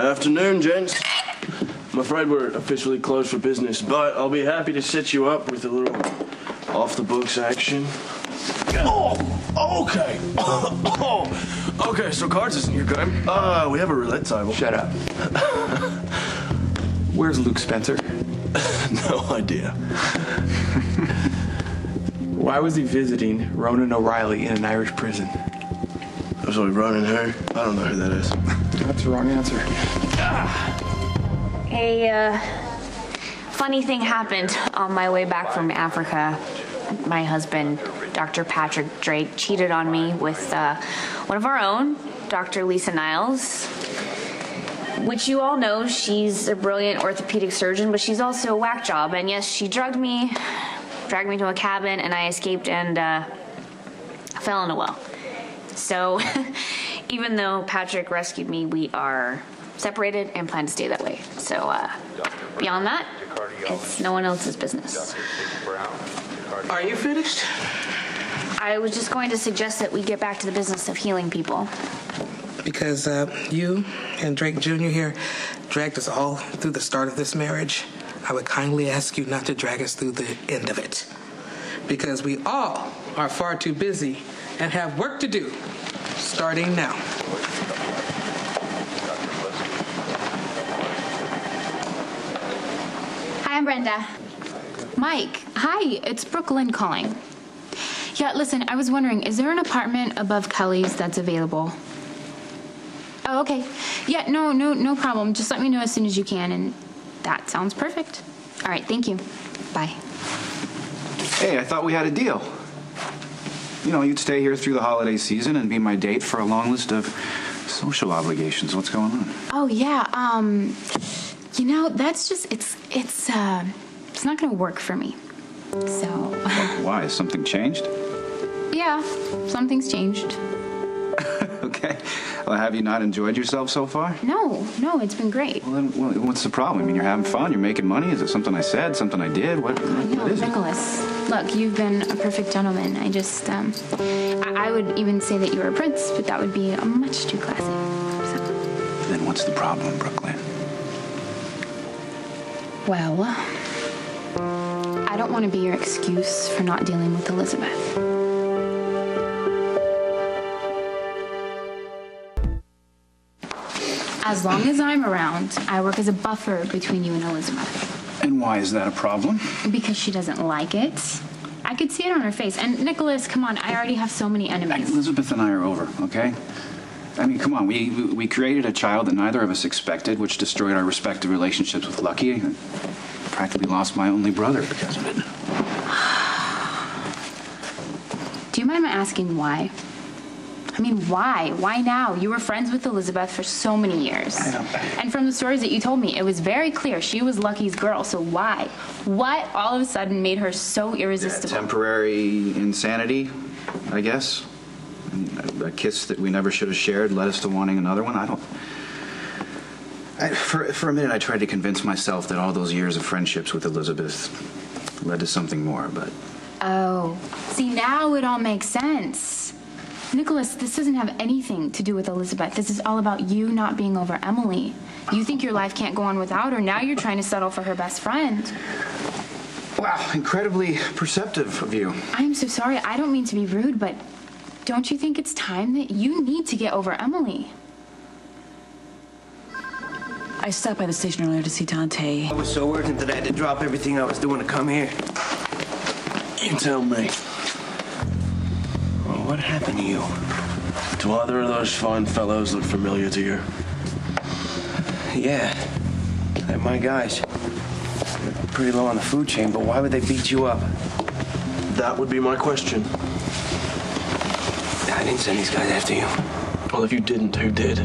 Afternoon, gents. I'm afraid we're officially closed for business, but I'll be happy to set you up with a little off-the-books action. Oh, okay. Okay, so cards isn't your game. We have a roulette table. Shut up. Where's Luke Spencer? No idea. Why was he visiting Ronan O'Reilly in an Irish prison? I'm sorry, Ronan who? I don't know who that is. That's the wrong answer. A funny thing happened on my way back from Africa. My husband, Dr. Patrick Drake, cheated on me with one of our own, Dr. Lisa Niles, which you all know. She's a brilliant orthopedic surgeon, but she's also a whack job. And yes, she dragged me to a cabin, and I escaped and fell in a well. So even though Patrick rescued me, we are separated and plan to stay that way. So beyond that, it's no one else's business. Are you finished? I was just going to suggest that we get back to the business of healing people. Because you and Drake Jr. here dragged us all through the start of this marriage, I would kindly ask you not to drag us through the end of it. Because we all are far too busy and have work to do, starting now. Hi, I'm Brenda. Mike, hi, it's BrookLynn calling. Yeah, listen, I was wondering, is there an apartment above Kelly's that's available? Oh, okay. Yeah, no problem. Just let me know as soon as you can, and that sounds perfect. All right, thank you. Bye. Hey, I thought we had a deal. You know, you'd stay here through the holiday season and be my date for a long list of social obligations. What's going on? Oh, yeah, you know, that's just, it's not gonna work for me, so. Why? Has something changed? Yeah, something's changed. Okay. Well, have you not enjoyed yourself so far? No, it's been great. Well, then what's the problem? I mean, you're having fun, you're making money. Is it something I said, something I did? What is it? Nikolas, look, you've been a perfect gentleman. I just, I would even say that you're a prince, but that would be much too classy. So. Then what's the problem, BrookLynn? Well, I don't want to be your excuse for not dealing with Elizabeth. As long as I'm around, I work as a buffer between you and Elizabeth. And why is that a problem? Because she doesn't like it. I could see it on her face. And Nikolas, come on, I already have so many enemies. Elizabeth and I are over, okay? I mean, come on, we created a child that neither of us expected, which destroyed our respective relationships with Lucky. I practically lost my only brother because of it. Do you mind my asking why? I mean, why? Why now? You were friends with Elizabeth for so many years. I know. And from the stories that you told me, it was very clear she was Lucky's girl, so why? What all of a sudden made her so irresistible? Temporary insanity, I guess. A kiss that we never should have shared led us to wanting another one. For a minute, I tried to convince myself that all those years of friendships with Elizabeth led to something more, but... Oh, see, now it all makes sense. Nikolas, this doesn't have anything to do with Elizabeth. This is all about you not being over Emily. You think your life can't go on without her. Now you're trying to settle for her best friend. Wow, incredibly perceptive of you. I am so sorry. I don't mean to be rude, but don't you think it's time that you need to get over Emily? I stopped by the station earlier to see Dante. I was so urgent that I had to drop everything I was doing to come here. You tell me. Well, what happened to you? Do either of those fine fellows look familiar to you? Yeah, they're my guys. They're pretty low on the food chain, but why would they beat you up? That would be my question. I didn't send these guys after you. Well, if you didn't, who did?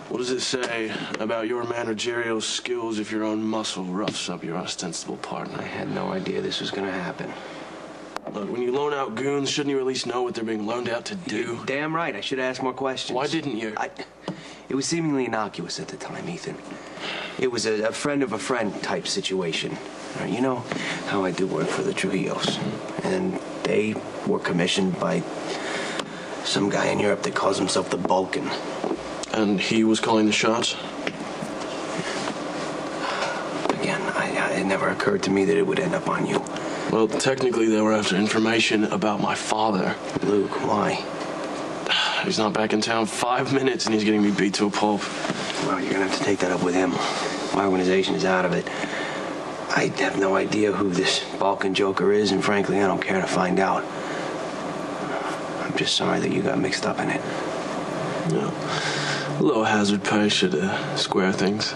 What does it say about your managerial skills if your own muscle roughs up your ostensible partner? I had no idea this was gonna happen. Look, when you loan out goons, shouldn't you at least know what they're being loaned out to do? You're damn right. I should have asked more questions. Why didn't you? It was seemingly innocuous at the time, Ethan. It was a friend of a friend type situation. You know how I do work for the Trujillos. And They were commissioned by some guy in Europe that calls himself the Balkan. And he was calling the shots? Again, it never occurred to me that it would end up on you. Well, technically they were after information about my father. Luke, why? He's not back in town 5 minutes and he's getting me beat to a pulp. Well, you're gonna have to take that up with him. My organization is out of it. I have no idea who this Balkan joker is, and frankly, I don't care to find out. I'm just sorry that you got mixed up in it. No. A little hazard pay should square things.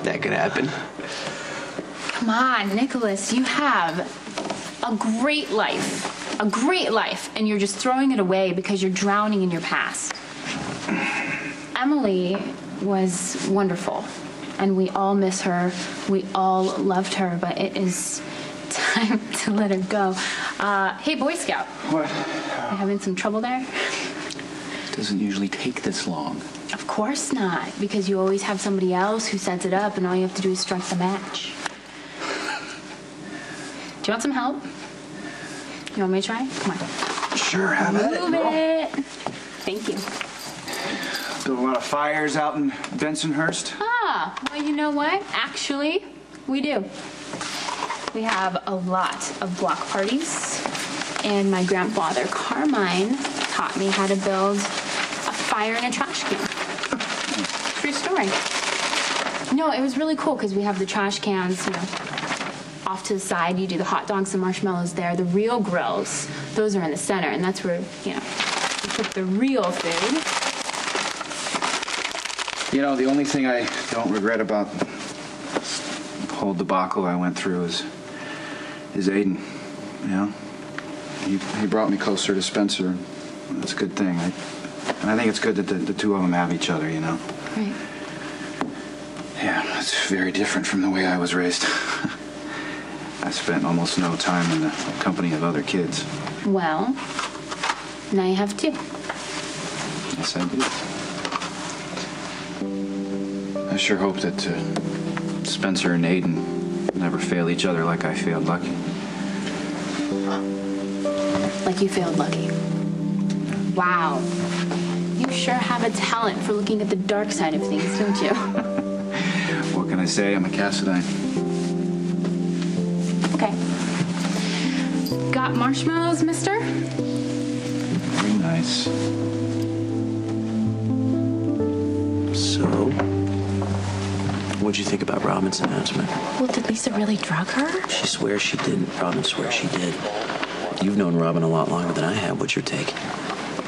That could happen. Come on, Nikolas, you have a great life. A great life, and you're just throwing it away because you're drowning in your past. Emily was wonderful, and we all miss her. We all loved her, but it is time to let her go. Hey, Boy Scout. What? You having some trouble there? It doesn't usually take this long. Of course not, because you always have somebody else who sets it up, and all you have to do is strike the match. Do you want some help? You want me to try? Come on. Sure, have at it. Move it. Thank you. Build a lot of fires out in Bensonhurst. Ah, well, you know what? Actually, we do. We have a lot of block parties, and my grandfather, Carmine, taught me how to build a fire in a trash can. True story. No, it was really cool because we have the trash cans, you know, off to the side. You do the hot dogs and marshmallows there. The real grills, those are in the center, and that's where, you know, you cook the real food. You know, the only thing I don't regret about the whole debacle I went through is Aiden. You know, he brought me closer to Spencer. That's a good thing. And I think it's good that the two of them have each other. You know. Right. Yeah, it's very different from the way I was raised. I spent almost no time in the company of other kids. Well, now you have two. Yes, I do. I sure hope that Spencer and Aiden never fail each other like I failed Lucky. Like you failed Lucky. Wow. You sure have a talent for looking at the dark side of things, don't you? What can I say? I'm a Cassadine. Okay. Got marshmallows, mister? Very nice. So, what'd you think about Robin's announcement? Well, did Lisa really drug her? She swears she didn't. Robin swears she did. You've known Robin a lot longer than I have. What's your take?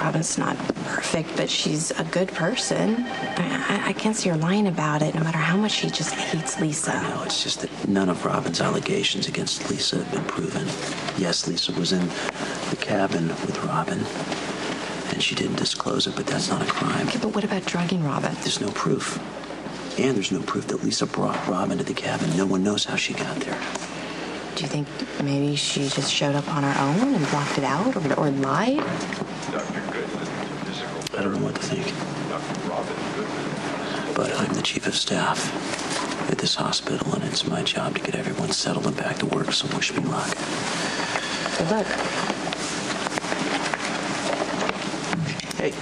Robin's not perfect, but she's a good person. I can't see her lying about it, no matter how much she just hates Lisa. No, it's just that none of Robin's allegations against Lisa have been proven. Yes, Lisa was in the cabin with Robin, and she didn't disclose it, but that's not a crime. Okay, but what about drugging Robin? There's no proof. And there's no proof that Lisa brought Robin to the cabin. No one knows how she got there. Do you think maybe she just showed up on her own and blocked it out or lied? I don't know what to think. But I'm the chief of staff at this hospital, and it's my job to get everyone settled and back to work, so wish me luck. Good luck. Hey.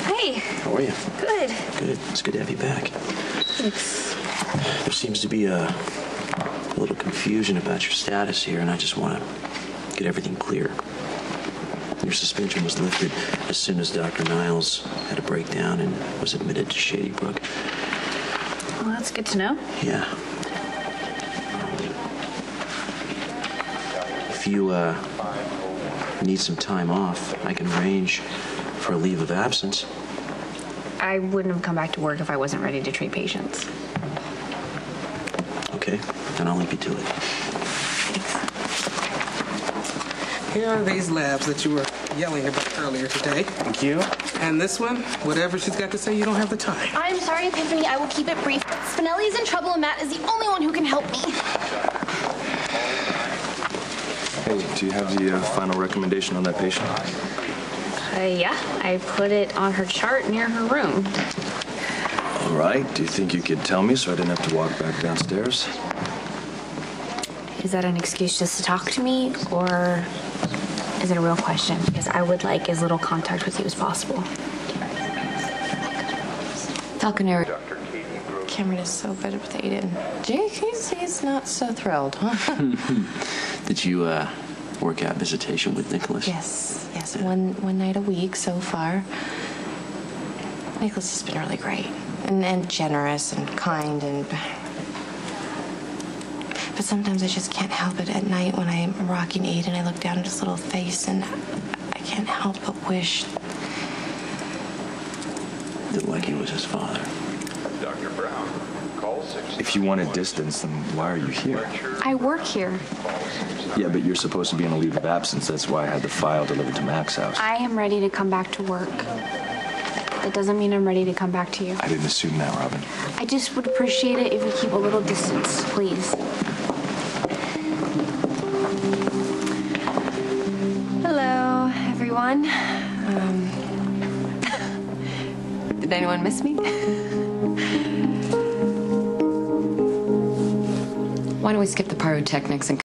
Hey. How are you? Good. Good. It's good to have you back. Thanks. There seems to be a little confusion about your status here, and I just want to get everything clear. Your suspension was lifted as soon as Dr. Niles had a breakdown and was admitted to Shady Brook. Well, that's good to know. Yeah. If you need some time off, I can arrange for a leave of absence. I wouldn't have come back to work if I wasn't ready to treat patients. Okay, then I'll leave you to it. Here are these labs that you were yelling about earlier today. Thank you. And this one, whatever she's got to say, you don't have the time. I'm sorry, Epiphany. I will keep it brief. Spinelli is in trouble, and Matt is the only one who can help me. Hey, do you have the final recommendation on that patient? Yeah, I put it on her chart near her room. All right. Do you think you could tell me so I didn't have to walk back downstairs? Is that an excuse just to talk to me, or is it a real question? Because I would like as little contact with you as possible. Falconer. Cameron is so good with Aiden. Jake, he's not so thrilled, huh? Did you work out visitation with Nikolas? Yes. One night a week so far. Nikolas has been really great and generous and kind but sometimes I just can't help it at night when I'm rocking Aiden. I look down at his little face and I can't help but wish That like he was his father. Dr. Brown, call 6. If you wanted distance, then why are you here? I work here. Yeah, but you're supposed to be on a leave of absence. That's why I had the file delivered to Mac's house. I am ready to come back to work. That doesn't mean I'm ready to come back to you. I didn't assume that, Robin. I just would appreciate it if you keep a little distance, please. hello, everyone. Did anyone miss me? Why don't we skip the pyrotechnics and